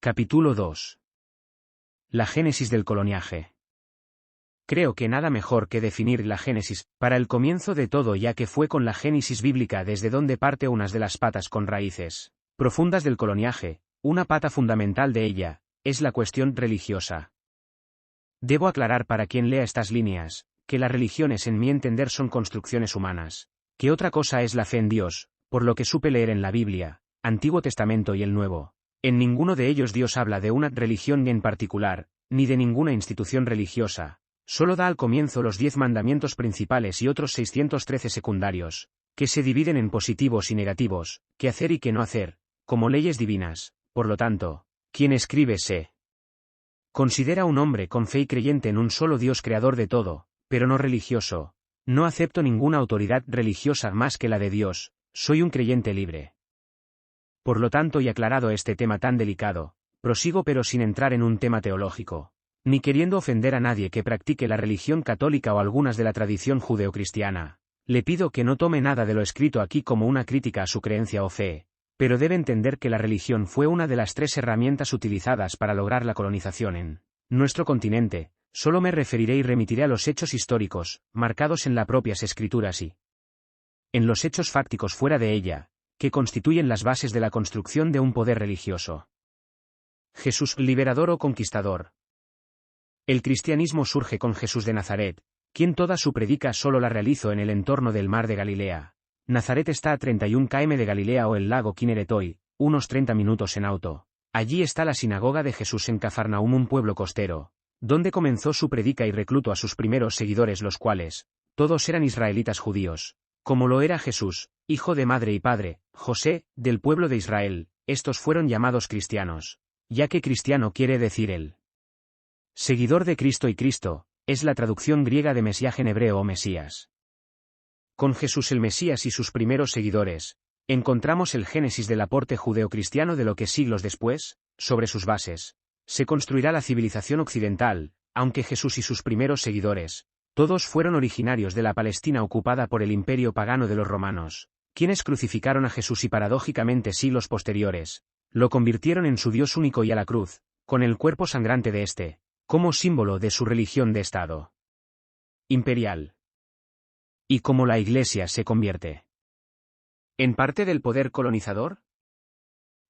Capítulo 2. La génesis del coloniaje. Creo que nada mejor que definir la génesis, para el comienzo de todo, ya que fue con la génesis bíblica desde donde parte unas de las patas con raíces profundas del coloniaje. Una pata fundamental de ella es la cuestión religiosa. Debo aclarar para quien lea estas líneas, que las religiones en mi entender son construcciones humanas, que otra cosa es la fe en Dios, por lo que supe leer en la Biblia, Antiguo Testamento y el Nuevo. En ninguno de ellos Dios habla de una religión en particular, ni de ninguna institución religiosa. Solo da al comienzo los 10 mandamientos principales y otros 613 secundarios, que se dividen en positivos y negativos, qué hacer y qué no hacer, como leyes divinas. Por lo tanto, quien escribe se considera un hombre con fe y creyente en un solo Dios creador de todo, pero no religioso. No acepto ninguna autoridad religiosa más que la de Dios, soy un creyente libre. Por lo tanto, y aclarado este tema tan delicado, prosigo pero sin entrar en un tema teológico, ni queriendo ofender a nadie que practique la religión católica o algunas de la tradición judeocristiana. Le pido que no tome nada de lo escrito aquí como una crítica a su creencia o fe, pero debe entender que la religión fue una de las 3 herramientas utilizadas para lograr la colonización en nuestro continente. Solo me referiré y remitiré a los hechos históricos, marcados en las propias escrituras y en los hechos fácticos fuera de ella, que constituyen las bases de la construcción de un poder religioso. Jesús, liberador o conquistador. El cristianismo surge con Jesús de Nazaret, quien toda su predica solo la realizó en el entorno del mar de Galilea. Nazaret está a 31 km de Galilea o el lago Kineretoi, unos 30 minutos en auto. Allí está la sinagoga de Jesús en Cafarnaúm, un pueblo costero, donde comenzó su predica y reclutó a sus primeros seguidores, los cuales todos eran israelitas judíos, como lo era Jesús, hijo de madre y padre, José, del pueblo de Israel. Estos fueron llamados cristianos, ya que cristiano quiere decir el seguidor de Cristo, y Cristo es la traducción griega de Mesías en hebreo o Mesías. Con Jesús el Mesías y sus primeros seguidores, encontramos el génesis del aporte judeocristiano de lo que siglos después, sobre sus bases, se construirá la civilización occidental. Aunque Jesús y sus primeros seguidores todos fueron originarios de la Palestina ocupada por el imperio pagano de los romanos, quienes crucificaron a Jesús y paradójicamente siglos posteriores, lo convirtieron en su Dios único y a la cruz, con el cuerpo sangrante de este, como símbolo de su religión de Estado imperial. ¿Y cómo la Iglesia se convierte en parte del poder colonizador?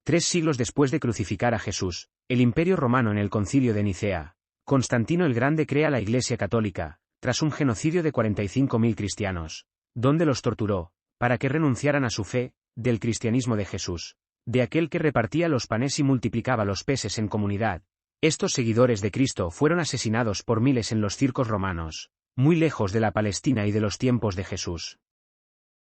3 siglos después de crucificar a Jesús, el Imperio Romano en el Concilio de Nicea, Constantino el Grande crea la Iglesia Católica, tras un genocidio de 45.000 cristianos, donde los torturó, para que renunciaran a su fe, del cristianismo de Jesús, de aquel que repartía los panes y multiplicaba los peces en comunidad. Estos seguidores de Cristo fueron asesinados por miles en los circos romanos, muy lejos de la Palestina y de los tiempos de Jesús.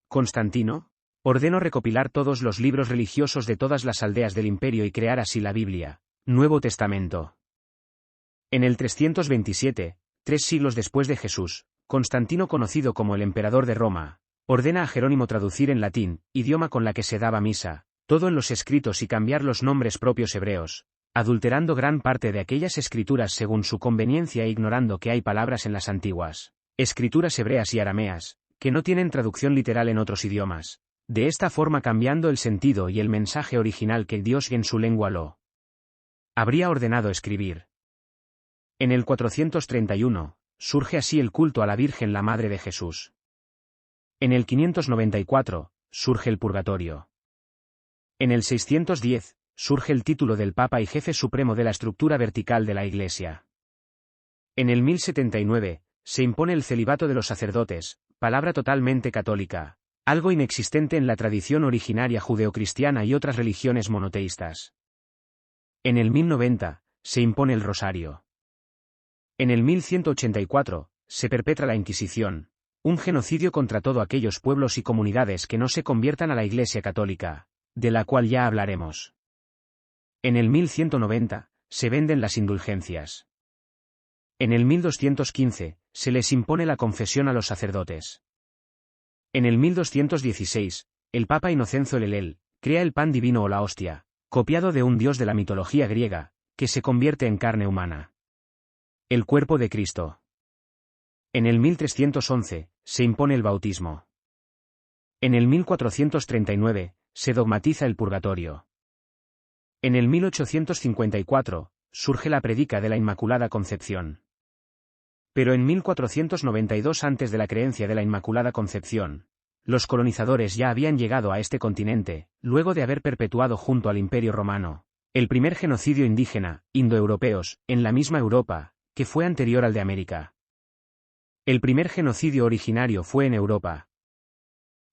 Constantino ordenó recopilar todos los libros religiosos de todas las aldeas del imperio y crear así la Biblia, Nuevo Testamento. En el 327, 3 siglos después de Jesús, Constantino, conocido como el emperador de Roma, ordena a Jerónimo traducir en latín, idioma con la que se daba misa, todo en los escritos y cambiar los nombres propios hebreos, adulterando gran parte de aquellas escrituras según su conveniencia e ignorando que hay palabras en las antiguas escrituras hebreas y arameas, que no tienen traducción literal en otros idiomas, de esta forma cambiando el sentido y el mensaje original que Dios en su lengua lo habría ordenado escribir. En el 431, surge así el culto a la Virgen, la Madre de Jesús. En el 594, surge el purgatorio. En el 610, surge el título del Papa y jefe supremo de la estructura vertical de la Iglesia. En el 1079, se impone el celibato de los sacerdotes, palabra totalmente católica, algo inexistente en la tradición originaria judeocristiana y otras religiones monoteístas. En el 1090, se impone el rosario. En el 1184, se perpetra la Inquisición, un genocidio contra todos aquellos pueblos y comunidades que no se conviertan a la Iglesia Católica, de la cual ya hablaremos. En el 1190, se venden las indulgencias. En el 1215, se les impone la confesión a los sacerdotes. En el 1216, el Papa Inocencio el crea el pan divino o la hostia, copiado de un dios de la mitología griega, que se convierte en carne humana. El cuerpo de Cristo. En el 1311, se impone el bautismo. En el 1439, se dogmatiza el purgatorio. En el 1854, surge la Prédica de la Inmaculada Concepción. Pero en 1492, antes de la creencia de la Inmaculada Concepción, los colonizadores ya habían llegado a este continente, luego de haber perpetuado junto al Imperio Romano el primer genocidio indígena, indoeuropeos, en la misma Europa, que fue anterior al de América. El primer genocidio originario fue en Europa.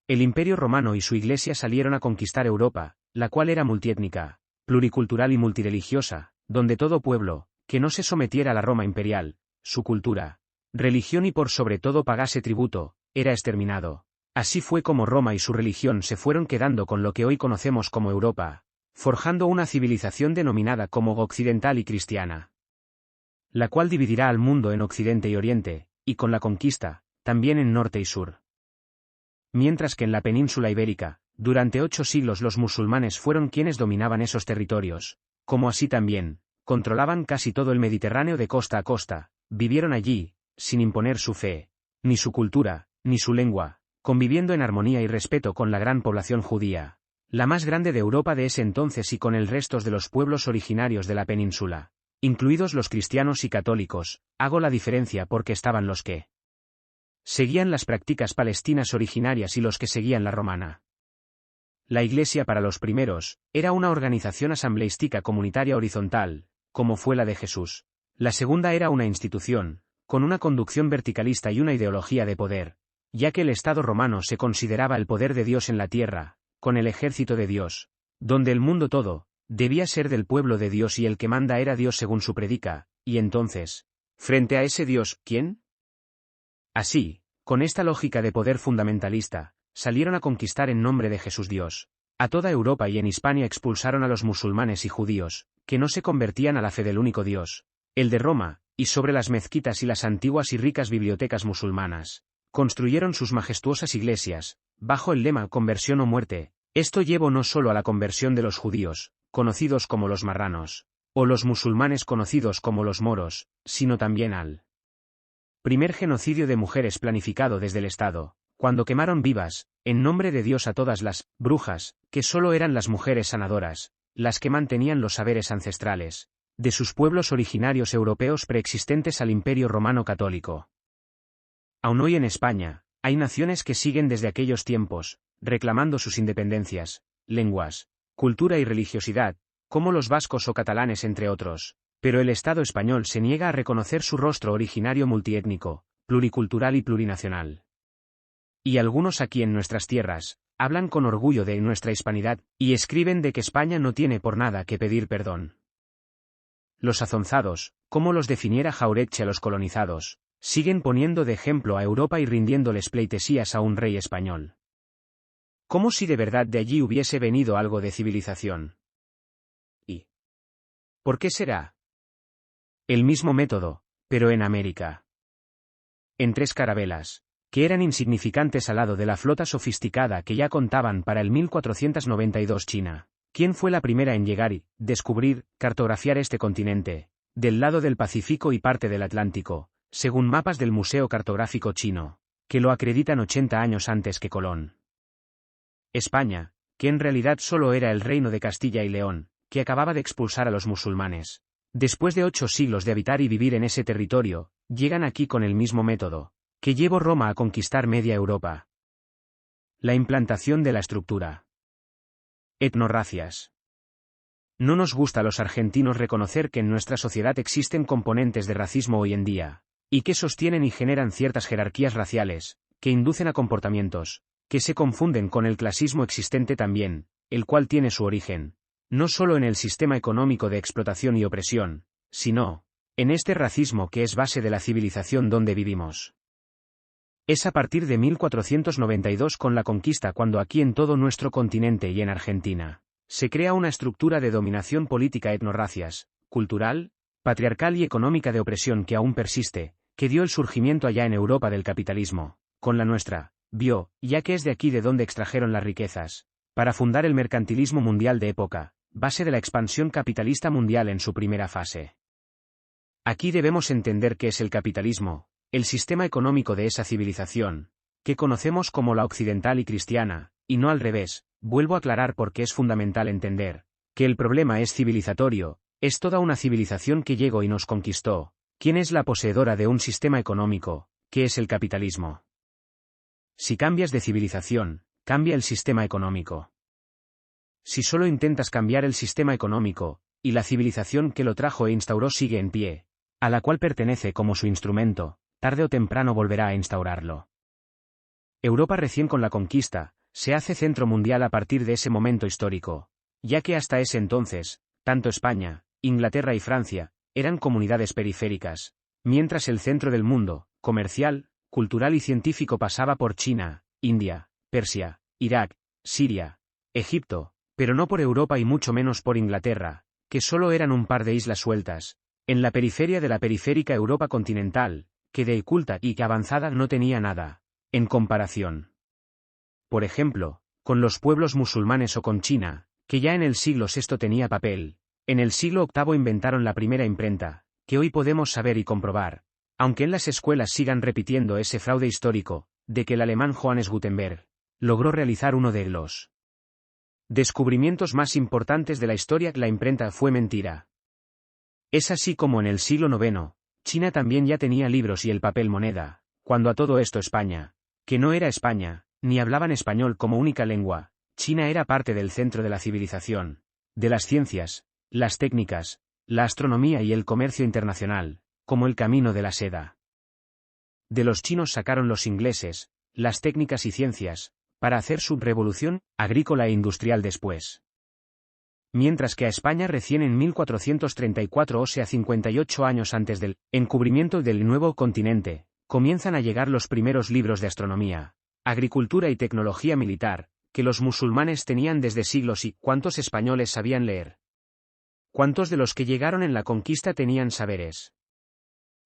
El Imperio Romano y su Iglesia salieron a conquistar Europa, la cual era multiétnica, pluricultural y multireligiosa, donde todo pueblo, que no se sometiera a la Roma imperial, su cultura, religión y por sobre todo pagase tributo, era exterminado. Así fue como Roma y su religión se fueron quedando con lo que hoy conocemos como Europa, forjando una civilización denominada como occidental y cristiana, la cual dividirá al mundo en Occidente y Oriente, y con la conquista, también en Norte y Sur. Mientras que en la península ibérica, durante 8 siglos los musulmanes fueron quienes dominaban esos territorios, como así también, controlaban casi todo el Mediterráneo de costa a costa, vivieron allí, sin imponer su fe, ni su cultura, ni su lengua, conviviendo en armonía y respeto con la gran población judía, la más grande de Europa de ese entonces y con el resto de los pueblos originarios de la península, incluidos los cristianos y católicos. Hago la diferencia porque estaban los que seguían las prácticas palestinas originarias y los que seguían la romana. La Iglesia para los primeros, era una organización asambleística comunitaria horizontal, como fue la de Jesús. La segunda era una institución, con una conducción verticalista y una ideología de poder, ya que el Estado romano se consideraba el poder de Dios en la tierra, con el ejército de Dios, donde el mundo todo, debía ser del pueblo de Dios y el que manda era Dios según su predica, y entonces, frente a ese Dios, ¿quién? Así, con esta lógica de poder fundamentalista, salieron a conquistar en nombre de Jesús Dios. A toda Europa y en Hispania expulsaron a los musulmanes y judíos, que no se convertían a la fe del único Dios, el de Roma, y sobre las mezquitas y las antiguas y ricas bibliotecas musulmanas, construyeron sus majestuosas iglesias, bajo el lema conversión o muerte. Esto llevó no solo a la conversión de los judíos, conocidos como los marranos, o los musulmanes conocidos como los moros, sino también al primer genocidio de mujeres planificado desde el Estado, cuando quemaron vivas, en nombre de Dios a todas las brujas, que solo eran las mujeres sanadoras, las que mantenían los saberes ancestrales de sus pueblos originarios europeos preexistentes al Imperio Romano Católico. Aún hoy en España, hay naciones que siguen desde aquellos tiempos, reclamando sus independencias, lenguas, cultura y religiosidad, como los vascos o catalanes entre otros, pero el Estado español se niega a reconocer su rostro originario multiétnico, pluricultural y plurinacional. Y algunos aquí en nuestras tierras, hablan con orgullo de nuestra hispanidad, y escriben de que España no tiene por nada que pedir perdón. Los azonzados, como los definiera Jauretche a los colonizados, siguen poniendo de ejemplo a Europa y rindiéndoles pleitesías a un rey español. Como si de verdad de allí hubiese venido algo de civilización. ¿Y por qué será? El mismo método, pero en América. En 3 carabelas, que eran insignificantes al lado de la flota sofisticada que ya contaban para el 1492 China. ¿Quién fue la primera en llegar y descubrir, cartografiar este continente, del lado del Pacífico y parte del Atlántico, según mapas del Museo Cartográfico Chino, que lo acreditan 80 años antes que Colón? España, que en realidad solo era el reino de Castilla y León, que acababa de expulsar a los musulmanes. Después de 8 siglos de habitar y vivir en ese territorio, llegan aquí con el mismo método que llevó Roma a conquistar media Europa. La implantación de la estructura. Etnorracias. No nos gusta a los argentinos reconocer que en nuestra sociedad existen componentes de racismo hoy en día, y que sostienen y generan ciertas jerarquías raciales, que inducen a comportamientos que se confunden con el clasismo existente también, el cual tiene su origen, no solo en el sistema económico de explotación y opresión, sino en este racismo que es base de la civilización donde vivimos. Es a partir de 1492 con la conquista cuando aquí en todo nuestro continente y en Argentina, se crea una estructura de dominación política etnorracias, cultural, patriarcal y económica de opresión que aún persiste, que dio el surgimiento allá en Europa del capitalismo, con la nuestra, vio, ya que es de aquí de donde extrajeron las riquezas, para fundar el mercantilismo mundial de época, base de la expansión capitalista mundial en su primera fase. Aquí debemos entender qué es el capitalismo, el sistema económico de esa civilización, que conocemos como la occidental y cristiana, y no al revés. Vuelvo a aclarar porque es fundamental entender Que el problema es civilizatorio, es toda una civilización que llegó y nos conquistó. ¿Quién es la poseedora de un sistema económico? ¿Qué es el capitalismo? Si cambias de civilización, cambia el sistema económico. Si solo intentas cambiar el sistema económico, y la civilización que lo trajo e instauró sigue en pie, a la cual pertenece como su instrumento, tarde o temprano volverá a instaurarlo. Europa recién con la conquista, se hace centro mundial a partir de ese momento histórico, ya que hasta ese entonces, tanto España, Inglaterra y Francia, eran comunidades periféricas, mientras el centro del mundo, comercial, cultural y científico pasaba por China, India, Persia, Irak, Siria, Egipto, pero no por Europa y mucho menos por Inglaterra, que solo eran un par de islas sueltas, en la periferia de la periférica Europa continental, que de culta y que avanzada no tenía nada, en comparación. Por ejemplo, con los pueblos musulmanes o con China, que ya en el siglo VI tenía papel, en el siglo VIII inventaron la primera imprenta, que hoy podemos saber y comprobar, aunque en las escuelas sigan repitiendo ese fraude histórico, de que el alemán Johannes Gutenberg logró realizar uno de los descubrimientos más importantes de la historia. La imprenta fue mentira. Es así como en el siglo IX, China también ya tenía libros y el papel moneda, cuando a todo esto España, que no era España, ni hablaban español como única lengua, China era parte del centro de la civilización, de las ciencias, las técnicas, la astronomía y el comercio internacional, como el camino de la seda. De los chinos sacaron los ingleses, las técnicas y ciencias, para hacer su revolución agrícola e industrial después. Mientras que a España recién en 1434, o sea 58 años antes del encubrimiento del nuevo continente, comienzan a llegar los primeros libros de astronomía, agricultura y tecnología militar, que los musulmanes tenían desde siglos. ¿Y cuántos españoles sabían leer? ¿Cuántos de los que llegaron en la conquista tenían saberes?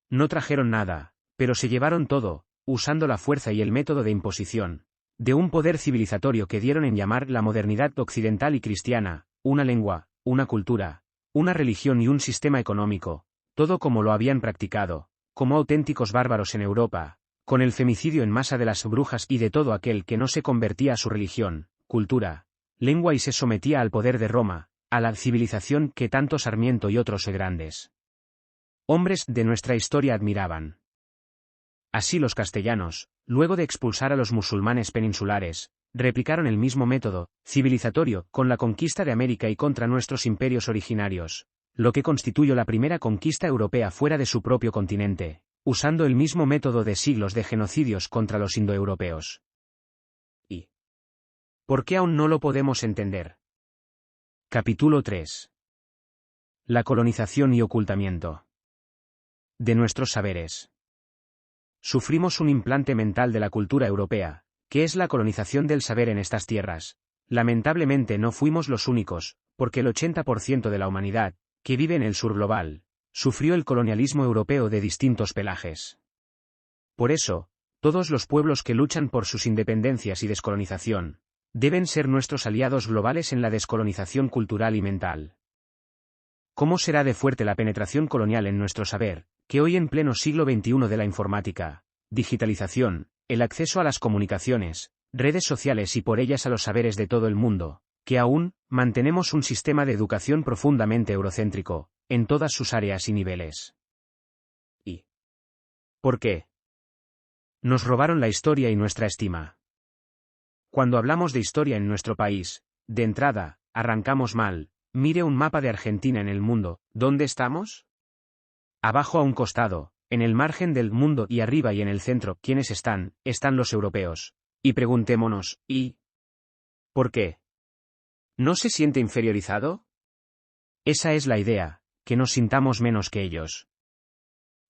No trajeron nada, pero se llevaron todo, usando la fuerza y el método de imposición, de un poder civilizatorio que dieron en llamar la modernidad occidental y cristiana, una lengua, una cultura, una religión y un sistema económico, todo como lo habían practicado, como auténticos bárbaros en Europa, con el femicidio en masa de las brujas y de todo aquel que no se convertía a su religión, cultura, lengua y se sometía al poder de Roma, a la civilización que tanto Sarmiento y otros grandes hombres de nuestra historia admiraban. Así los castellanos, luego de expulsar a los musulmanes peninsulares, replicaron el mismo método civilizatorio con la conquista de América y contra nuestros imperios originarios, lo que constituyó la primera conquista europea fuera de su propio continente, usando el mismo método de siglos de genocidios contra los indoeuropeos. ¿Y por qué aún no lo podemos entender? Capítulo 3. La colonización y ocultamiento de nuestros saberes. Sufrimos un implante mental de la cultura europea, que es la colonización del saber en estas tierras. Lamentablemente no fuimos los únicos, porque el 80% de la humanidad, que vive en el sur global, sufrió el colonialismo europeo de distintos pelajes. Por eso, todos los pueblos que luchan por sus independencias y descolonización, deben ser nuestros aliados globales en la descolonización cultural y mental. ¿Cómo será de fuerte la penetración colonial en nuestro saber, que hoy en pleno siglo XXI de la informática, digitalización, el acceso a las comunicaciones, redes sociales y por ellas a los saberes de todo el mundo, que aún mantenemos un sistema de educación profundamente eurocéntrico, en todas sus áreas y niveles? ¿Y por qué? Nos robaron la historia y nuestra estima. Cuando hablamos de historia en nuestro país, de entrada, arrancamos mal. Mire un mapa de Argentina en el mundo, ¿dónde estamos? Abajo a un costado, en el margen del mundo y arriba y en el centro, ¿quiénes están? Están los europeos. Y preguntémonos, ¿y por qué? ¿No se siente inferiorizado? Esa es la idea, que nos sintamos menos que ellos.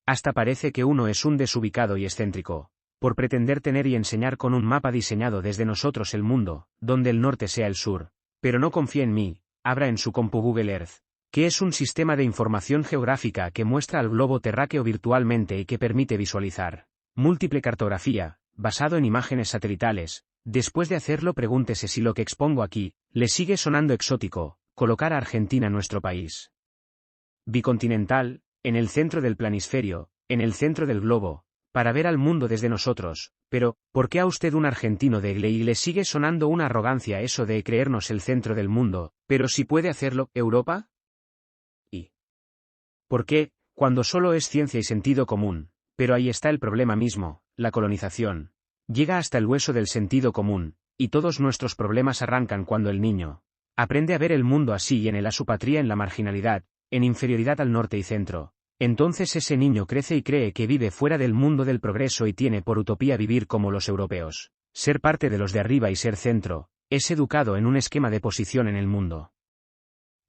Hasta parece que uno es un desubicado y excéntrico, por pretender tener y enseñar con un mapa diseñado desde nosotros el mundo, donde el norte sea el sur, pero no confía en mí. Abra en su compu Google Earth, que es un sistema de información geográfica que muestra al globo terráqueo virtualmente y que permite visualizar múltiple cartografía, basado en imágenes satelitales. Después de hacerlo, pregúntese si lo que expongo aquí le sigue sonando exótico. Colocar a Argentina, nuestro país bicontinental, en el centro del planisferio, en el centro del globo, para ver al mundo desde nosotros, pero, ¿por qué a usted un argentino de Igle y le sigue sonando una arrogancia eso de creernos el centro del mundo, pero si puede hacerlo, Europa? ¿Y por qué, cuando solo es ciencia y sentido común? Pero ahí está el problema mismo, la colonización. Llega hasta el hueso del sentido común, y todos nuestros problemas arrancan cuando el niño aprende a ver el mundo así y en él a su patria en la marginalidad, en inferioridad al norte y centro. Entonces ese niño crece y cree que vive fuera del mundo del progreso y tiene por utopía vivir como los europeos, ser parte de los de arriba y ser centro, es educado en un esquema de posición en el mundo.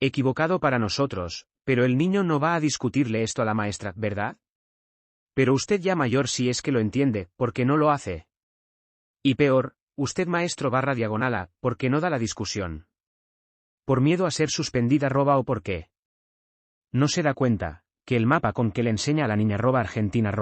Equivocado para nosotros, pero el niño no va a discutirle esto a la maestra, ¿verdad? Pero usted ya mayor si es que lo entiende, ¿por qué no lo hace? Y peor, usted maestro / diagonala, ¿por qué no da la discusión? ¿Por miedo a ser suspendida o por qué? No se da cuenta que el mapa con que le enseña a la niña Argentina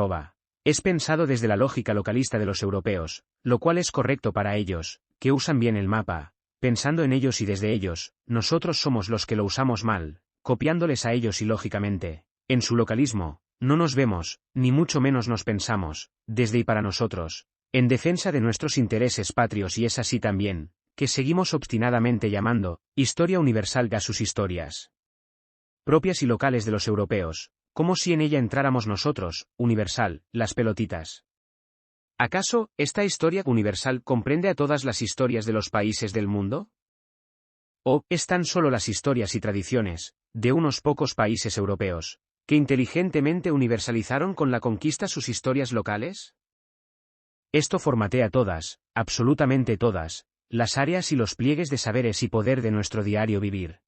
es pensado desde la lógica localista de los europeos, lo cual es correcto para ellos, que usan bien el mapa, pensando en ellos y desde ellos, nosotros somos los que lo usamos mal, copiándoles a ellos ilógicamente. En su localismo, no nos vemos, ni mucho menos nos pensamos, desde y para nosotros, en defensa de nuestros intereses patrios y es así también, que seguimos obstinadamente llamando historia universal a sus historias propias y locales de los europeos, como si en ella entráramos nosotros, universal, las pelotitas. ¿Acaso, esta historia universal comprende a todas las historias de los países del mundo? ¿O están solo las historias y tradiciones de unos pocos países europeos, que inteligentemente universalizaron con la conquista sus historias locales? Esto formatea todas, absolutamente todas, las áreas y los pliegues de saberes y poder de nuestro diario vivir.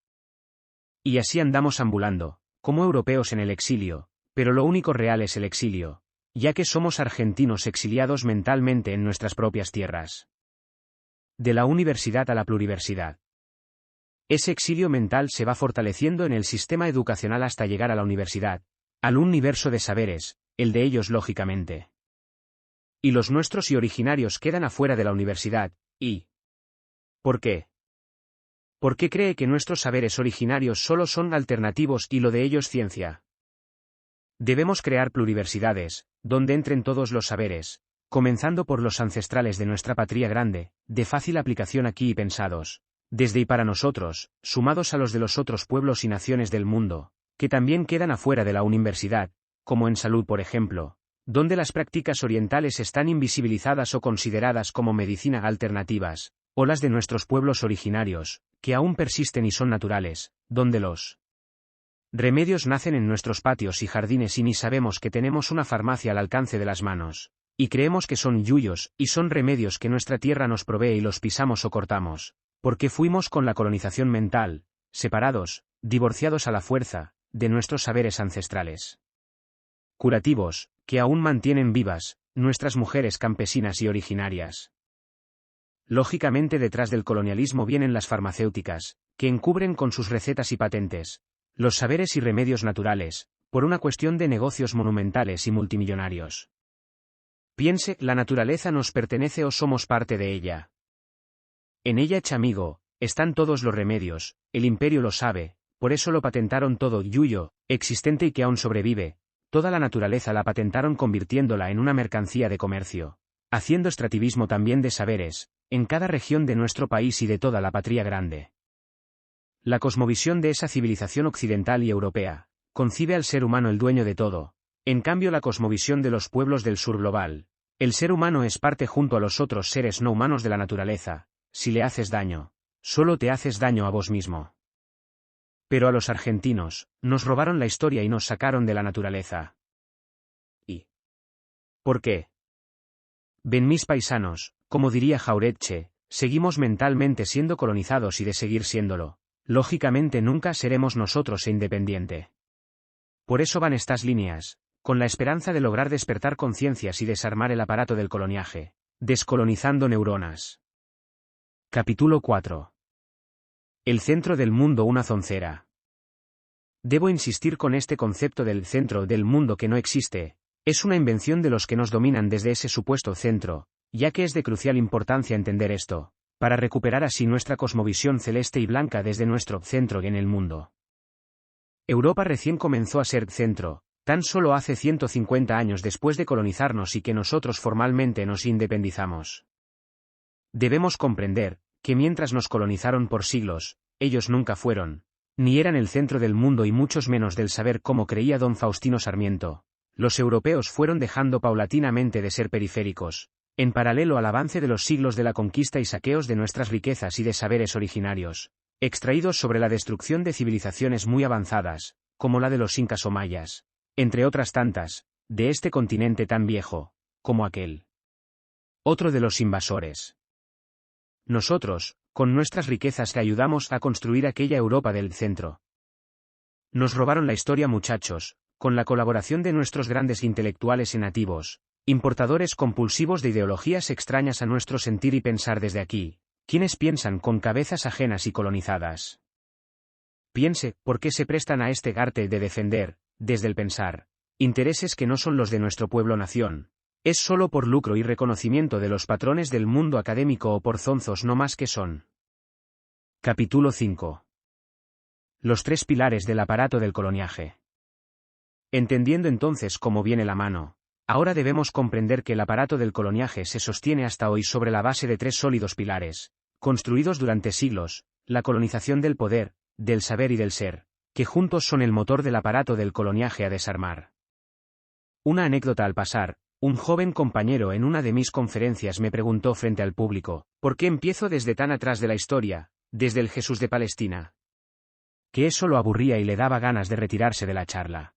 Y así andamos ambulando, como europeos en el exilio, pero lo único real es el exilio, ya que somos argentinos exiliados mentalmente en nuestras propias tierras. De la universidad a la pluriversidad. Ese exilio mental se va fortaleciendo en el sistema educacional hasta llegar a la universidad, al universo de saberes, el de ellos lógicamente. Y los nuestros y originarios quedan afuera de la universidad, ¿y por qué? ¿Por qué cree que nuestros saberes originarios solo son alternativos y lo de ellos ciencia? Debemos crear pluriversidades, donde entren todos los saberes, comenzando por los ancestrales de nuestra patria grande, de fácil aplicación aquí y pensados, desde y para nosotros, sumados a los de los otros pueblos y naciones del mundo, que también quedan afuera de la universidad, como en salud por ejemplo, donde las prácticas orientales están invisibilizadas o consideradas como medicina alternativas, o las de nuestros pueblos originarios, que aún persisten y son naturales, donde los remedios nacen en nuestros patios y jardines y ni sabemos que tenemos una farmacia al alcance de las manos, y creemos que son yuyos, y son remedios que nuestra tierra nos provee y los pisamos o cortamos, porque fuimos con la colonización mental, separados, divorciados a la fuerza, de nuestros saberes ancestrales. Curativos, que aún mantienen vivas, nuestras mujeres campesinas y originarias. Lógicamente detrás del colonialismo vienen las farmacéuticas, que encubren con sus recetas y patentes los saberes y remedios naturales, por una cuestión de negocios monumentales y multimillonarios. Piense, la naturaleza nos pertenece o somos parte de ella. En ella, chamigo, están todos los remedios, el imperio lo sabe, por eso lo patentaron todo yuyo, existente y que aún sobrevive, toda la naturaleza la patentaron convirtiéndola en una mercancía de comercio, haciendo extractivismo también de saberes, en cada región de nuestro país y de toda la patria grande. La cosmovisión de esa civilización occidental y europea, concibe al ser humano el dueño de todo, en cambio la cosmovisión de los pueblos del sur global, el ser humano es parte junto a los otros seres no humanos de la naturaleza, si le haces daño, solo te haces daño a vos mismo. Pero a los argentinos, nos robaron la historia y nos sacaron de la naturaleza. ¿Y por qué? Ven mis paisanos, como diría Jauretche, seguimos mentalmente siendo colonizados y de seguir siéndolo, lógicamente nunca seremos nosotros e independiente. Por eso van estas líneas, con la esperanza de lograr despertar conciencias y desarmar el aparato del coloniaje, descolonizando neuronas. Capítulo 4. El centro del mundo, una zoncera. Debo insistir con este concepto del centro del mundo que no existe. Es una invención de los que nos dominan desde ese supuesto centro, ya que es de crucial importancia entender esto, para recuperar así nuestra cosmovisión celeste y blanca desde nuestro centro en el mundo. Europa recién comenzó a ser centro, tan solo hace 150 años después de colonizarnos y que nosotros formalmente nos independizamos. Debemos comprender que mientras nos colonizaron por siglos, ellos nunca fueron, ni eran el centro del mundo y muchos menos del saber como creía don Faustino Sarmiento. Los europeos fueron dejando paulatinamente de ser periféricos, en paralelo al avance de los siglos de la conquista y saqueos de nuestras riquezas y de saberes originarios, extraídos sobre la destrucción de civilizaciones muy avanzadas, como la de los incas o mayas, entre otras tantas, de este continente tan viejo, como aquel. Otro de los invasores. Nosotros, con nuestras riquezas le ayudamos a construir aquella Europa del centro. Nos robaron la historia, muchachos, con la colaboración de nuestros grandes intelectuales y nativos, importadores compulsivos de ideologías extrañas a nuestro sentir y pensar desde aquí, quienes piensan con cabezas ajenas y colonizadas. Piense, ¿por qué se prestan a este arte de defender, desde el pensar, intereses que no son los de nuestro pueblo-nación? Es solo por lucro y reconocimiento de los patrones del mundo académico o por zonzos no más que son. Capítulo 5. Los tres pilares del aparato del coloniaje. Entendiendo entonces cómo viene la mano, ahora debemos comprender que el aparato del coloniaje se sostiene hasta hoy sobre la base de tres sólidos pilares, construidos durante siglos: la colonización del poder, del saber y del ser, que juntos son el motor del aparato del coloniaje a desarmar. Una anécdota al pasar: un joven compañero en una de mis conferencias me preguntó frente al público, ¿por qué empiezo desde tan atrás de la historia, desde el Jesús de Palestina? Que eso lo aburría y le daba ganas de retirarse de la charla.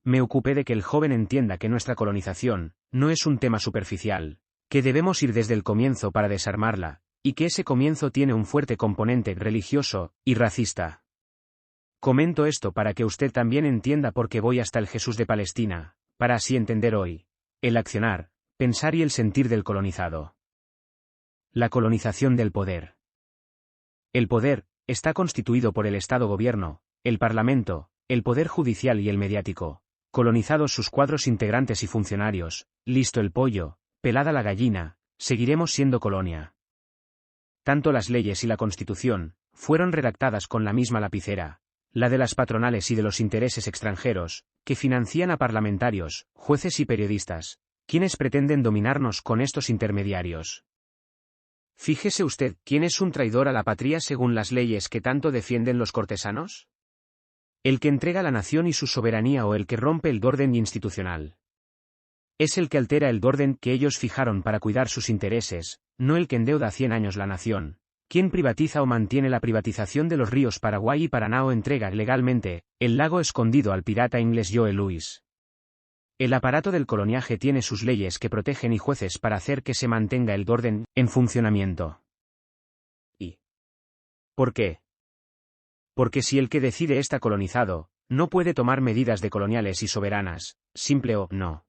Me ocupé de que el joven entienda que nuestra colonización no es un tema superficial, que debemos ir desde el comienzo para desarmarla, y que ese comienzo tiene un fuerte componente religioso y racista. Comento esto para que usted también entienda por qué voy hasta el Jesús de Palestina, para así entender hoy el accionar, pensar y el sentir del colonizado. La colonización del poder. El poder está constituido por el Estado-Gobierno, el Parlamento, el Poder Judicial y el mediático. Colonizados sus cuadros integrantes y funcionarios, listo el pollo, pelada la gallina, seguiremos siendo colonia. Tanto las leyes y la Constitución fueron redactadas con la misma lapicera, la de las patronales y de los intereses extranjeros, que financian a parlamentarios, jueces y periodistas, quienes pretenden dominarnos con estos intermediarios. Fíjese usted, ¿quién es un traidor a la patria según las leyes que tanto defienden los cortesanos? El que entrega la nación y su soberanía o el que rompe el orden institucional. Es el que altera el orden que ellos fijaron para cuidar sus intereses, no el que endeuda a 100 años la nación. Quien privatiza o mantiene la privatización de los ríos Paraguay y Paraná o entrega legalmente el lago escondido al pirata inglés Joe Louis. El aparato del coloniaje tiene sus leyes que protegen y jueces para hacer que se mantenga el orden en funcionamiento. ¿Y por qué? Porque si el que decide está colonizado, no puede tomar medidas decoloniales y soberanas, simple o no.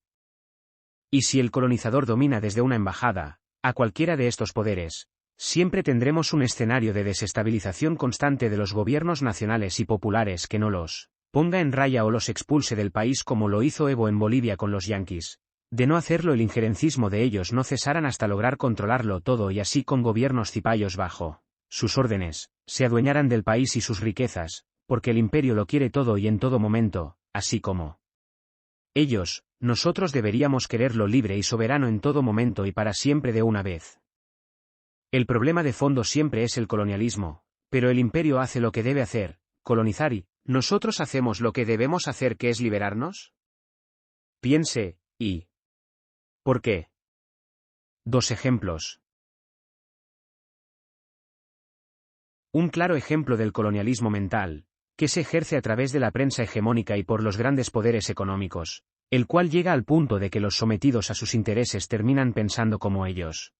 Y si el colonizador domina desde una embajada, a cualquiera de estos poderes, siempre tendremos un escenario de desestabilización constante de los gobiernos nacionales y populares que no los ponga en raya o los expulse del país como lo hizo Evo en Bolivia con los yanquis. De no hacerlo, el injerencismo de ellos no cesarán hasta lograr controlarlo todo y así con gobiernos cipayos bajo sus órdenes, se adueñarán del país y sus riquezas, porque el imperio lo quiere todo y en todo momento, así como ellos, nosotros deberíamos quererlo libre y soberano en todo momento y para siempre de una vez. El problema de fondo siempre es el colonialismo, pero el imperio hace lo que debe hacer, colonizar, y ¿nosotros hacemos lo que debemos hacer, que es liberarnos? Piense, ¿y por qué? Dos ejemplos. Un claro ejemplo del colonialismo mental, que se ejerce a través de la prensa hegemónica y por los grandes poderes económicos, el cual llega al punto de que los sometidos a sus intereses terminan pensando como ellos.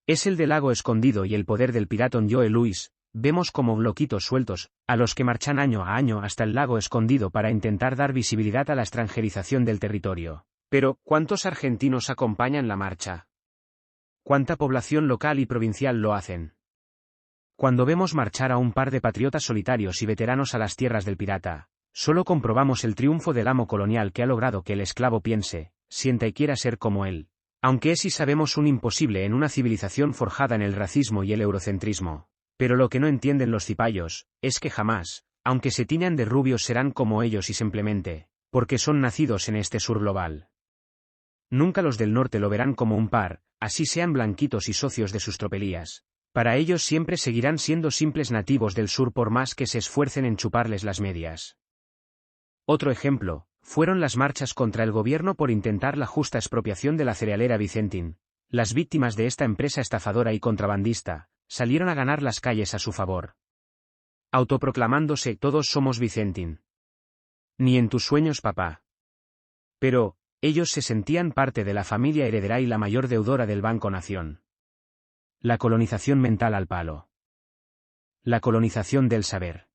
Es el del lago escondido y el poder del piratón Joe Louis. Vemos como bloquitos sueltos, a los que marchan año a año hasta el lago escondido para intentar dar visibilidad a la extranjerización del territorio. Pero, ¿cuántos argentinos acompañan la marcha? ¿Cuánta población local y provincial lo hacen? Cuando vemos marchar a un par de patriotas solitarios y veteranos a las tierras del pirata, solo comprobamos el triunfo del amo colonial que ha logrado que el esclavo piense, sienta y quiera ser como él. Aunque es y sabemos un imposible en una civilización forjada en el racismo y el eurocentrismo. Pero lo que no entienden los cipayos, es que jamás, aunque se tiñan de rubios, serán como ellos y simplemente porque son nacidos en este sur global. Nunca los del norte lo verán como un par, así sean blanquitos y socios de sus tropelías. Para ellos siempre seguirán siendo simples nativos del sur por más que se esfuercen en chuparles las medias. Otro ejemplo, fueron las marchas contra el gobierno por intentar la justa expropiación de la cerealera Vicentín. Las víctimas de esta empresa estafadora y contrabandista, salieron a ganar las calles a su favor, autoproclamándose todos somos Vicentín. Ni en tus sueños, papá. Pero, ellos se sentían parte de la familia heredera y la mayor deudora del Banco Nación. La colonización mental al palo. La colonización del saber.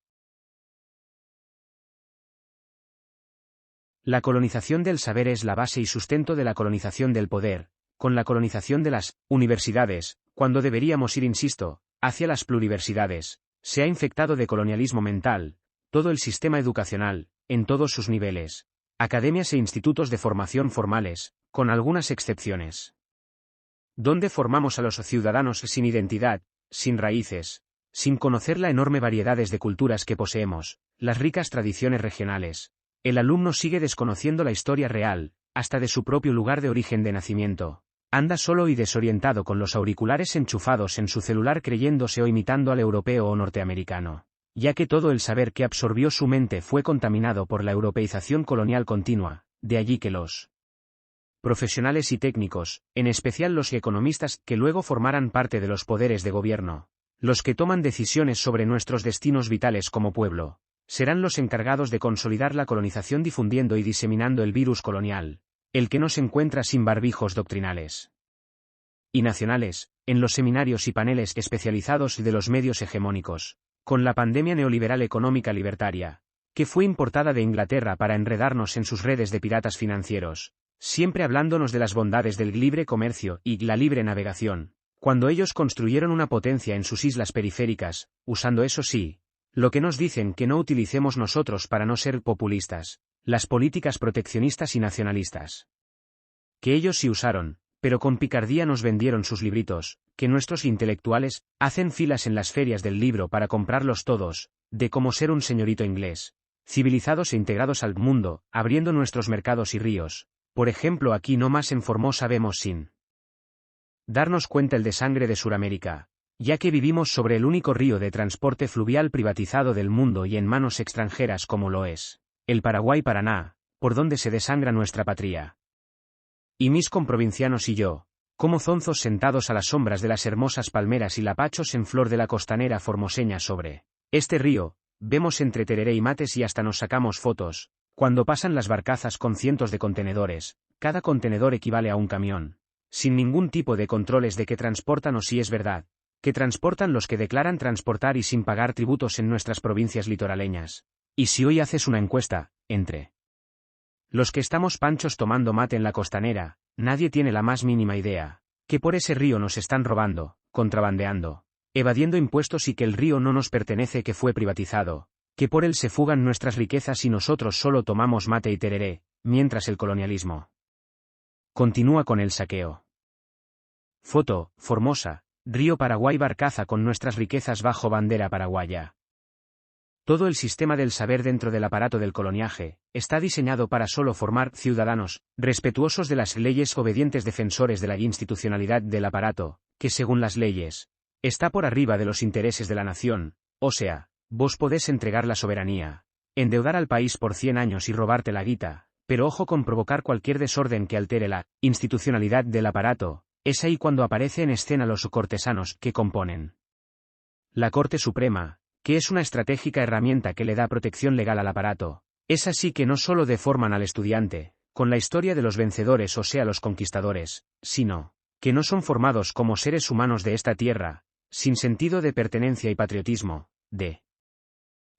La colonización del saber es la base y sustento de la colonización del poder, con la colonización de las universidades, cuando deberíamos ir, insisto, hacia las pluriversidades, se ha infectado de colonialismo mental, todo el sistema educacional, en todos sus niveles, academias e institutos de formación formales, con algunas excepciones. ¿Dónde formamos a los ciudadanos sin identidad, sin raíces, sin conocer la enorme variedades de culturas que poseemos, las ricas tradiciones regionales? El alumno sigue desconociendo la historia real, hasta de su propio lugar de origen de nacimiento. Anda solo y desorientado con los auriculares enchufados en su celular creyéndose o imitando al europeo o norteamericano, ya que todo el saber que absorbió su mente fue contaminado por la europeización colonial continua, de allí que los profesionales y técnicos, en especial los economistas que luego formaran parte de los poderes de gobierno, los que toman decisiones sobre nuestros destinos vitales como pueblo, serán los encargados de consolidar la colonización difundiendo y diseminando el virus colonial, el que no se encuentra sin barbijos doctrinales y nacionales, en los seminarios y paneles especializados de los medios hegemónicos, con la pandemia neoliberal económica libertaria, que fue importada de Inglaterra para enredarnos en sus redes de piratas financieros, siempre hablándonos de las bondades del libre comercio y la libre navegación, cuando ellos construyeron una potencia en sus islas periféricas, usando eso sí, lo que nos dicen que no utilicemos nosotros para no ser populistas, las políticas proteccionistas y nacionalistas. Que ellos sí usaron, pero con picardía nos vendieron sus libritos, que nuestros intelectuales hacen filas en las ferias del libro para comprarlos todos, de cómo ser un señorito inglés, civilizados e integrados al mundo, abriendo nuestros mercados y ríos. Por ejemplo, aquí no más en Formosa vemos sin darnos cuenta el de sangre de Suramérica, ya que vivimos sobre el único río de transporte fluvial privatizado del mundo y en manos extranjeras como lo es el Paraguay-Paraná, por donde se desangra nuestra patria. Y mis comprovincianos y yo, como zonzos sentados a las sombras de las hermosas palmeras y lapachos en flor de la costanera formoseña sobre este río, vemos entre tereré y mates y hasta nos sacamos fotos, cuando pasan las barcazas con cientos de contenedores, cada contenedor equivale a un camión, sin ningún tipo de controles de que transportan o si es verdad, que transportan los que declaran transportar y sin pagar tributos en nuestras provincias litoraleñas. Y si hoy haces una encuesta, entre los que estamos panchos tomando mate en la costanera, nadie tiene la más mínima idea, que por ese río nos están robando, contrabandeando, evadiendo impuestos y que el río no nos pertenece, que fue privatizado, que por él se fugan nuestras riquezas y nosotros solo tomamos mate y tereré, mientras el colonialismo continúa con el saqueo. Foto, Formosa, río Paraguay Barcaza con nuestras riquezas bajo bandera paraguaya. Todo el sistema del saber dentro del aparato del coloniaje está diseñado para solo formar ciudadanos respetuosos de las leyes, obedientes defensores de la institucionalidad del aparato, que según las leyes está por arriba de los intereses de la nación. O sea, vos podés entregar la soberanía, endeudar al país por 100 años y robarte la guita, pero ojo con provocar cualquier desorden que altere la institucionalidad del aparato. Es ahí cuando aparece en escena los cortesanos que componen la Corte Suprema, que es una estratégica herramienta que le da protección legal al aparato. Es así que no solo deforman al estudiante, con la historia de los vencedores o sea los conquistadores, sino que no son formados como seres humanos de esta tierra, sin sentido de pertenencia y patriotismo, de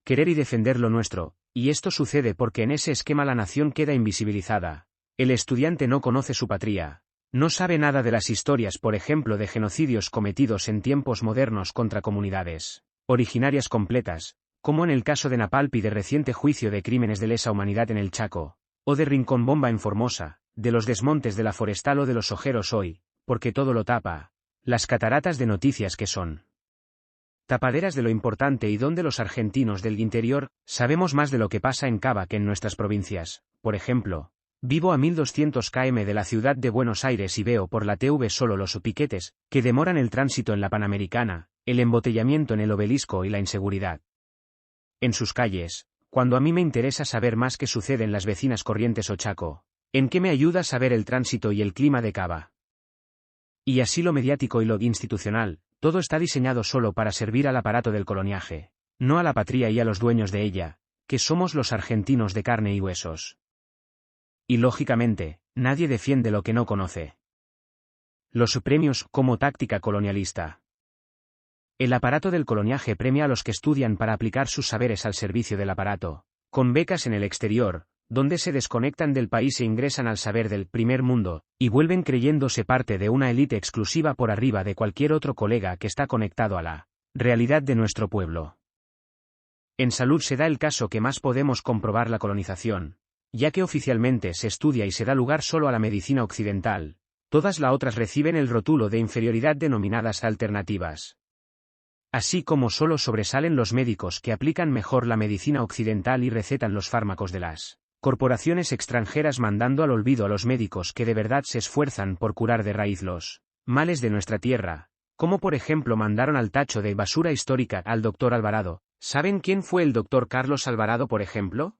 querer y defender lo nuestro, y esto sucede porque en ese esquema la nación queda invisibilizada. El estudiante no conoce su patria, no sabe nada de las historias, por ejemplo, de genocidios cometidos en tiempos modernos contra comunidades originarias completas, como en el caso de Napalpi, de reciente juicio de crímenes de lesa humanidad en el Chaco, o de Rincón Bomba en Formosa, de los desmontes de la Forestal o de los Ojeros hoy, porque todo lo tapa las cataratas de noticias que son tapaderas de lo importante y donde los argentinos del interior sabemos más de lo que pasa en Cava que en nuestras provincias. Por ejemplo, vivo a 1200 km de la ciudad de Buenos Aires y veo por la TV solo los piquetes que demoran el tránsito en la Panamericana, el embotellamiento en el Obelisco y la inseguridad en sus calles, cuando a mí me interesa saber más qué sucede en las vecinas Corrientes o Chaco. ¿En qué me ayuda saber el tránsito y el clima de Cava? Y así lo mediático y lo institucional, todo está diseñado solo para servir al aparato del coloniaje, no a la patria y a los dueños de ella, que somos los argentinos de carne y huesos. Y lógicamente, nadie defiende lo que no conoce. Los premios como táctica colonialista. El aparato del coloniaje premia a los que estudian para aplicar sus saberes al servicio del aparato, con becas en el exterior, donde se desconectan del país e ingresan al saber del primer mundo, y vuelven creyéndose parte de una élite exclusiva por arriba de cualquier otro colega que está conectado a la realidad de nuestro pueblo. En salud se da el caso que más podemos comprobar la colonización, ya que oficialmente se estudia y se da lugar solo a la medicina occidental, todas las otras reciben el rótulo de inferioridad denominadas alternativas. Así como solo sobresalen los médicos que aplican mejor la medicina occidental y recetan los fármacos de las corporaciones extranjeras, mandando al olvido a los médicos que de verdad se esfuerzan por curar de raíz los males de nuestra tierra, como por ejemplo mandaron al tacho de basura histórica al doctor Alvarado. ¿Saben quién fue el doctor Carlos Alvarado, por ejemplo?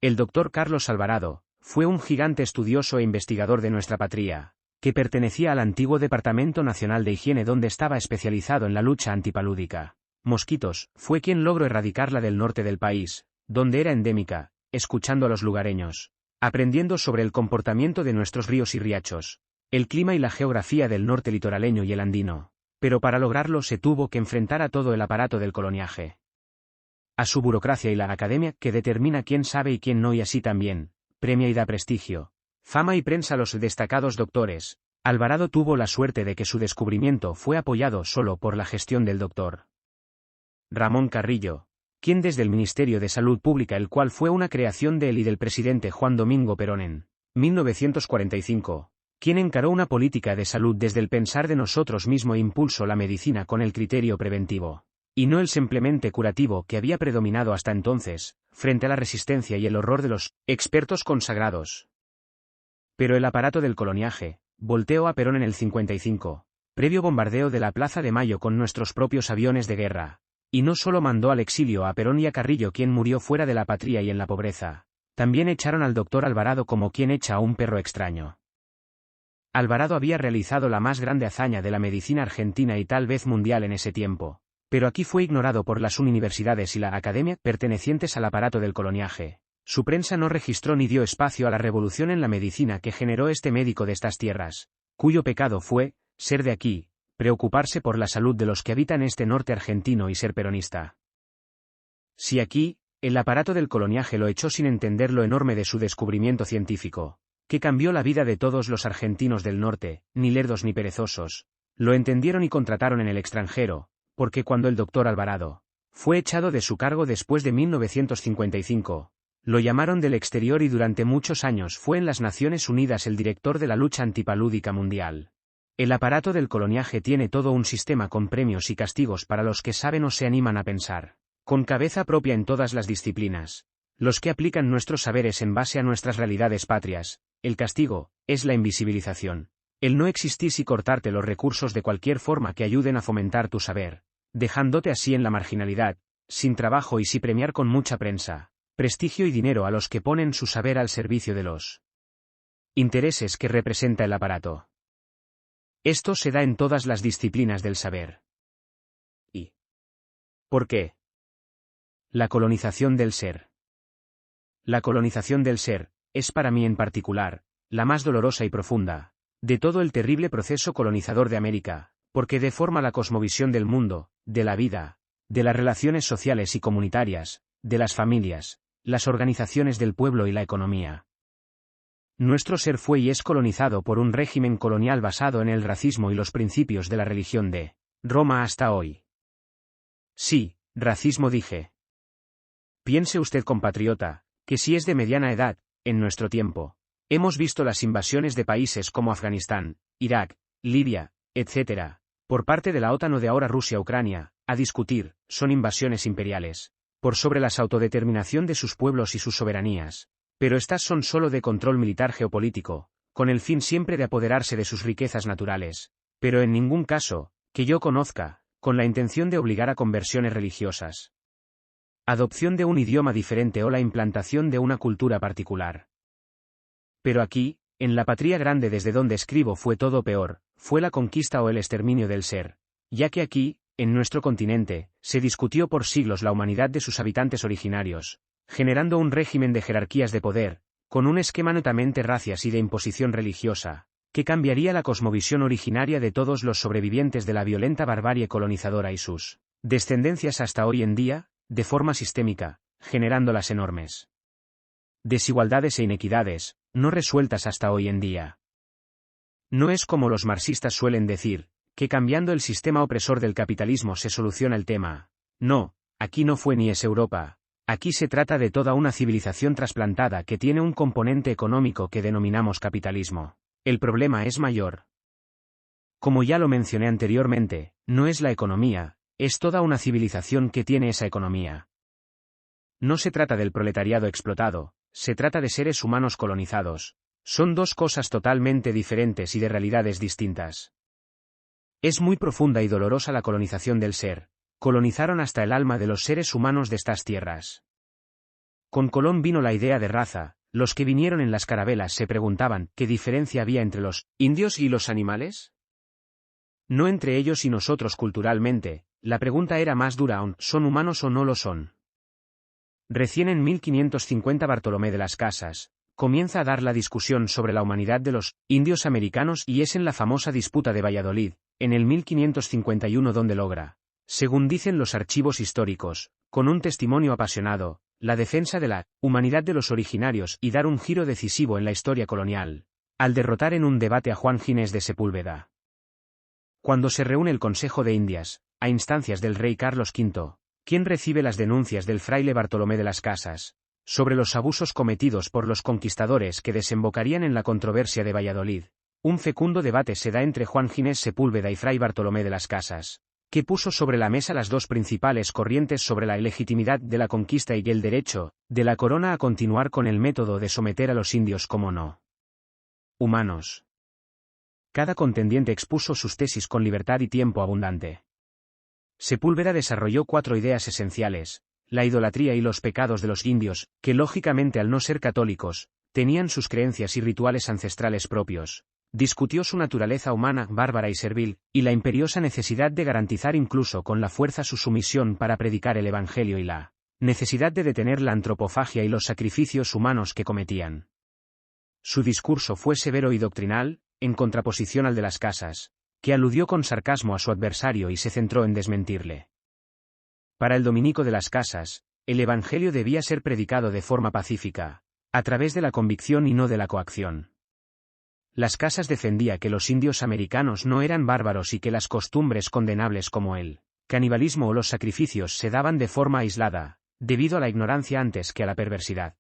El doctor Carlos Alvarado fue un gigante estudioso e investigador de nuestra patria, que pertenecía al antiguo Departamento Nacional de Higiene, donde estaba especializado en la lucha antipalúdica. Mosquitos, fue quien logró erradicarla del norte del país, donde era endémica, escuchando a los lugareños, aprendiendo sobre el comportamiento de nuestros ríos y riachos, el clima y la geografía del norte litoraleño y el andino, pero para lograrlo se tuvo que enfrentar a todo el aparato del coloniaje, a su burocracia y la academia que determina quién sabe y quién no, y así también premia y da prestigio, fama y prensa a los destacados doctores. Alvarado tuvo la suerte de que su descubrimiento fue apoyado solo por la gestión del doctor Ramón Carrillo, quien desde el Ministerio de Salud Pública, el cual fue una creación de él y del presidente Juan Domingo Perón en 1945, quien encaró una política de salud desde el pensar de nosotros mismo e impulsó la medicina con el criterio preventivo, y no el simplemente curativo que había predominado hasta entonces, frente a la resistencia y el horror de los expertos consagrados. Pero el aparato del coloniaje volteó a Perón en el 55, previo bombardeo de la Plaza de Mayo con nuestros propios aviones de guerra. Y no solo mandó al exilio a Perón y a Carrillo, quien murió fuera de la patria y en la pobreza, también echaron al doctor Alvarado como quien echa a un perro extraño. Alvarado había realizado la más grande hazaña de la medicina argentina y tal vez mundial en ese tiempo, pero aquí fue ignorado por las universidades y la academia pertenecientes al aparato del coloniaje. Su prensa no registró ni dio espacio a la revolución en la medicina que generó este médico de estas tierras, cuyo pecado fue ser de aquí, preocuparse por la salud de los que habitan este norte argentino y ser peronista. Si aquí, el aparato del coloniaje lo echó sin entender lo enorme de su descubrimiento científico, que cambió la vida de todos los argentinos del norte, ni lerdos ni perezosos, lo entendieron y contrataron en el extranjero, porque cuando el doctor Alvarado fue echado de su cargo después de 1955, lo llamaron del exterior y durante muchos años fue en las Naciones Unidas el director de la lucha antipalúdica mundial. El aparato del coloniaje tiene todo un sistema con premios y castigos para los que saben o se animan a pensar, con cabeza propia en todas las disciplinas, los que aplican nuestros saberes en base a nuestras realidades patrias. El castigo es la invisibilización, el no existir y cortarte los recursos de cualquier forma que ayuden a fomentar tu saber, dejándote así en la marginalidad, sin trabajo y sin premiar con mucha prensa, prestigio y dinero a los que ponen su saber al servicio de los intereses que representa el aparato. Esto se da en todas las disciplinas del saber. ¿Y por qué? La colonización del ser. La colonización del ser es para mí en particular la más dolorosa y profunda de todo el terrible proceso colonizador de América, porque deforma la cosmovisión del mundo, de la vida, de las relaciones sociales y comunitarias, de las familias, las organizaciones del pueblo y la economía. Nuestro ser fue y es colonizado por un régimen colonial basado en el racismo y los principios de la religión de Roma hasta hoy. Sí, racismo dije. Piense usted, compatriota, que si es de mediana edad, en nuestro tiempo, hemos visto las invasiones de países como Afganistán, Irak, Libia, etc., por parte de la OTAN o de ahora Rusia-Ucrania, a discutir, son invasiones imperiales, por sobre la autodeterminación de sus pueblos y sus soberanías, pero estas son solo de control militar geopolítico, con el fin siempre de apoderarse de sus riquezas naturales, pero en ningún caso, que yo conozca, con la intención de obligar a conversiones religiosas, adopción de un idioma diferente o la implantación de una cultura particular. Pero aquí, en la patria grande desde donde escribo fue todo peor, fue la conquista o el exterminio del ser, ya que aquí, en nuestro continente, se discutió por siglos la humanidad de sus habitantes originarios, generando un régimen de jerarquías de poder, con un esquema netamente racias y de imposición religiosa, que cambiaría la cosmovisión originaria de todos los sobrevivientes de la violenta barbarie colonizadora y sus descendencias hasta hoy en día, de forma sistémica, generando las enormes desigualdades e inequidades, no resueltas hasta hoy en día. No es como los marxistas suelen decir, que cambiando el sistema opresor del capitalismo se soluciona el tema. No, aquí no fue ni es Europa. Aquí se trata de toda una civilización trasplantada que tiene un componente económico que denominamos capitalismo. El problema es mayor. Como ya lo mencioné anteriormente, no es la economía, es toda una civilización que tiene esa economía. No se trata del proletariado explotado, se trata de seres humanos colonizados. Son dos cosas totalmente diferentes y de realidades distintas. Es muy profunda y dolorosa la colonización del ser. Colonizaron hasta el alma de los seres humanos de estas tierras. Con Colón vino la idea de raza, los que vinieron en las carabelas se preguntaban, ¿qué diferencia había entre los indios y los animales? No entre ellos y nosotros culturalmente, la pregunta era más dura aún, ¿son humanos o no lo son? Recién en 1550 Bartolomé de las Casas comienza a dar la discusión sobre la humanidad de los indios americanos y es en la famosa disputa de Valladolid, en el 1551 donde logra, según dicen los archivos históricos, con un testimonio apasionado, la defensa de la humanidad de los originarios y dar un giro decisivo en la historia colonial, al derrotar en un debate a Juan Ginés de Sepúlveda. Cuando se reúne el Consejo de Indias, a instancias del rey Carlos V, quien recibe las denuncias del fraile Bartolomé de las Casas, sobre los abusos cometidos por los conquistadores que desembocarían en la controversia de Valladolid, un fecundo debate se da entre Juan Ginés Sepúlveda y fray Bartolomé de las Casas, que puso sobre la mesa las dos principales corrientes sobre la ilegitimidad de la conquista y el derecho de la corona a continuar con el método de someter a los indios como no humanos. Cada contendiente expuso sus tesis con libertad y tiempo abundante. Sepúlveda desarrolló 4 ideas esenciales: la idolatría y los pecados de los indios, que lógicamente al no ser católicos, tenían sus creencias y rituales ancestrales propios. Discutió su naturaleza humana, bárbara y servil, y la imperiosa necesidad de garantizar incluso con la fuerza su sumisión para predicar el Evangelio y la necesidad de detener la antropofagia y los sacrificios humanos que cometían. Su discurso fue severo y doctrinal, en contraposición al de las Casas, que aludió con sarcasmo a su adversario y se centró en desmentirle. Para el dominico de las Casas, el Evangelio debía ser predicado de forma pacífica, a través de la convicción y no de la coacción. Las Casas defendía que los indios americanos no eran bárbaros y que las costumbres condenables como el canibalismo o los sacrificios se daban de forma aislada, debido a la ignorancia antes que a la perversidad.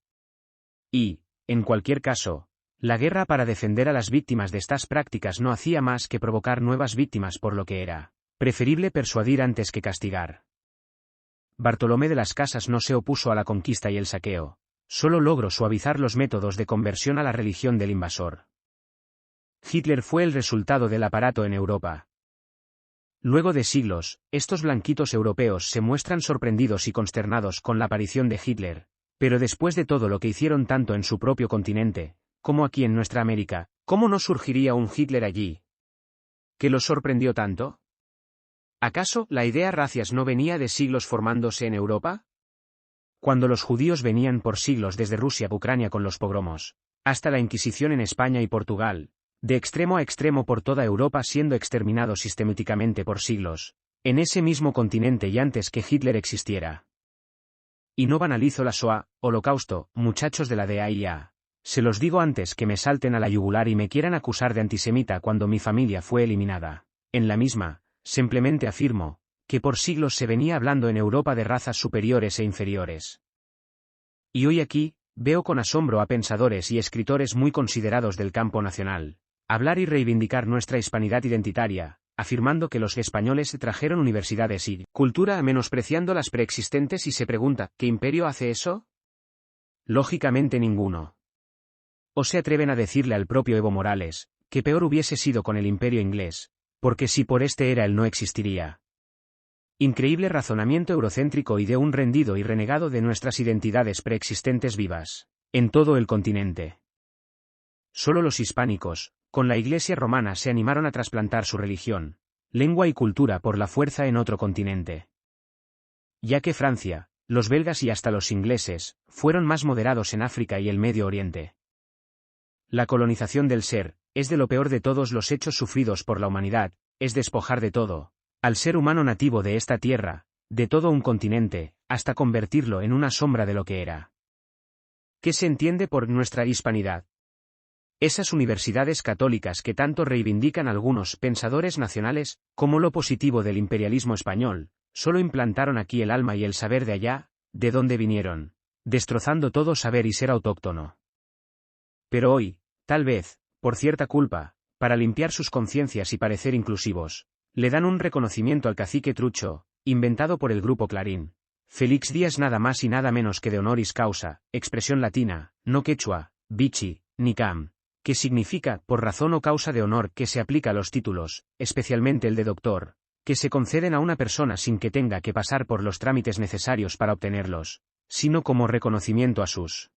Y, en cualquier caso, la guerra para defender a las víctimas de estas prácticas no hacía más que provocar nuevas víctimas, por lo que era preferible persuadir antes que castigar. Bartolomé de las Casas no se opuso a la conquista y el saqueo, solo logró suavizar los métodos de conversión a la religión del invasor. Hitler fue el resultado del aparato en Europa. Luego de siglos, estos blanquitos europeos se muestran sorprendidos y consternados con la aparición de Hitler, pero después de todo lo que hicieron tanto en su propio continente, como aquí en nuestra América, ¿cómo no surgiría un Hitler allí? ¿Qué los sorprendió tanto? ¿Acaso la idea racias no venía de siglos formándose en Europa? Cuando los judíos venían por siglos desde Rusia a Ucrania con los pogromos, hasta la Inquisición en España y Portugal, de extremo a extremo por toda Europa siendo exterminados sistemáticamente por siglos, en ese mismo continente y antes que Hitler existiera. Y no banalizo la Shoah, Holocausto, muchachos de la DAIA. Se los digo antes que me salten a la yugular y me quieran acusar de antisemita cuando mi familia fue eliminada. En la misma, simplemente afirmo, que por siglos se venía hablando en Europa de razas superiores e inferiores. Y hoy aquí, veo con asombro a pensadores y escritores muy considerados del campo nacional, hablar y reivindicar nuestra hispanidad identitaria, afirmando que los españoles trajeron universidades y cultura menospreciando las preexistentes y se pregunta, ¿qué imperio hace eso? Lógicamente ninguno. O se atreven a decirle al propio Evo Morales, que peor hubiese sido con el imperio inglés, porque si por este era él no existiría. Increíble razonamiento eurocéntrico y de un rendido y renegado de nuestras identidades preexistentes vivas, en todo el continente. Solo los hispánicos, con la Iglesia romana se animaron a trasplantar su religión, lengua y cultura por la fuerza en otro continente. Ya que Francia, los belgas y hasta los ingleses, fueron más moderados en África y el Medio Oriente. La colonización del ser, es de lo peor de todos los hechos sufridos por la humanidad, es despojar de todo, al ser humano nativo de esta tierra, de todo un continente, hasta convertirlo en una sombra de lo que era. ¿Qué se entiende por nuestra hispanidad? Esas universidades católicas que tanto reivindican algunos pensadores nacionales, como lo positivo del imperialismo español, solo implantaron aquí el alma y el saber de allá, de donde vinieron, destrozando todo saber y ser autóctono. Pero hoy, tal vez, por cierta culpa, para limpiar sus conciencias y parecer inclusivos, le dan un reconocimiento al cacique trucho, inventado por el grupo Clarín. Félix Díaz nada más y nada menos que de honoris causa, expresión latina, no quechua, bichi, ni cam, que significa por razón o causa de honor que se aplica a los títulos, especialmente el de doctor, que se conceden a una persona sin que tenga que pasar por los trámites necesarios para obtenerlos, sino como reconocimiento a sus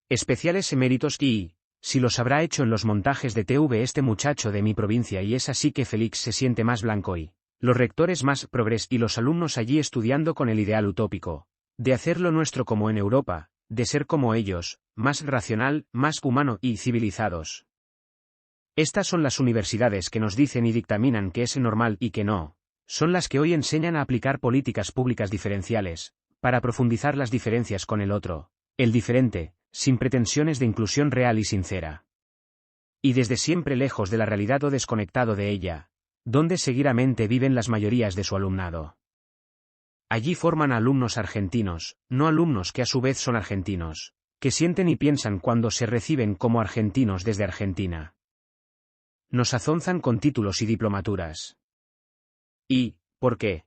especiales eméritos y, si los habrá hecho en los montajes de TV este muchacho de mi provincia y es así que Félix se siente más blanco y los rectores más progres y los alumnos allí estudiando con el ideal utópico, de hacerlo nuestro como en Europa, de ser como ellos, más racional, más humano y civilizados. Estas son las universidades que nos dicen y dictaminan que es normal y que no, son las que hoy enseñan a aplicar políticas públicas diferenciales, para profundizar las diferencias con el otro, el diferente, sin pretensiones de inclusión real y sincera. Y desde siempre lejos de la realidad o desconectado de ella, donde seguidamente viven las mayorías de su alumnado. Allí forman a alumnos argentinos, no alumnos que a su vez son argentinos, que sienten y piensan cuando se reciben como argentinos desde Argentina. Nos azonzan con títulos y diplomaturas. ¿Y por qué?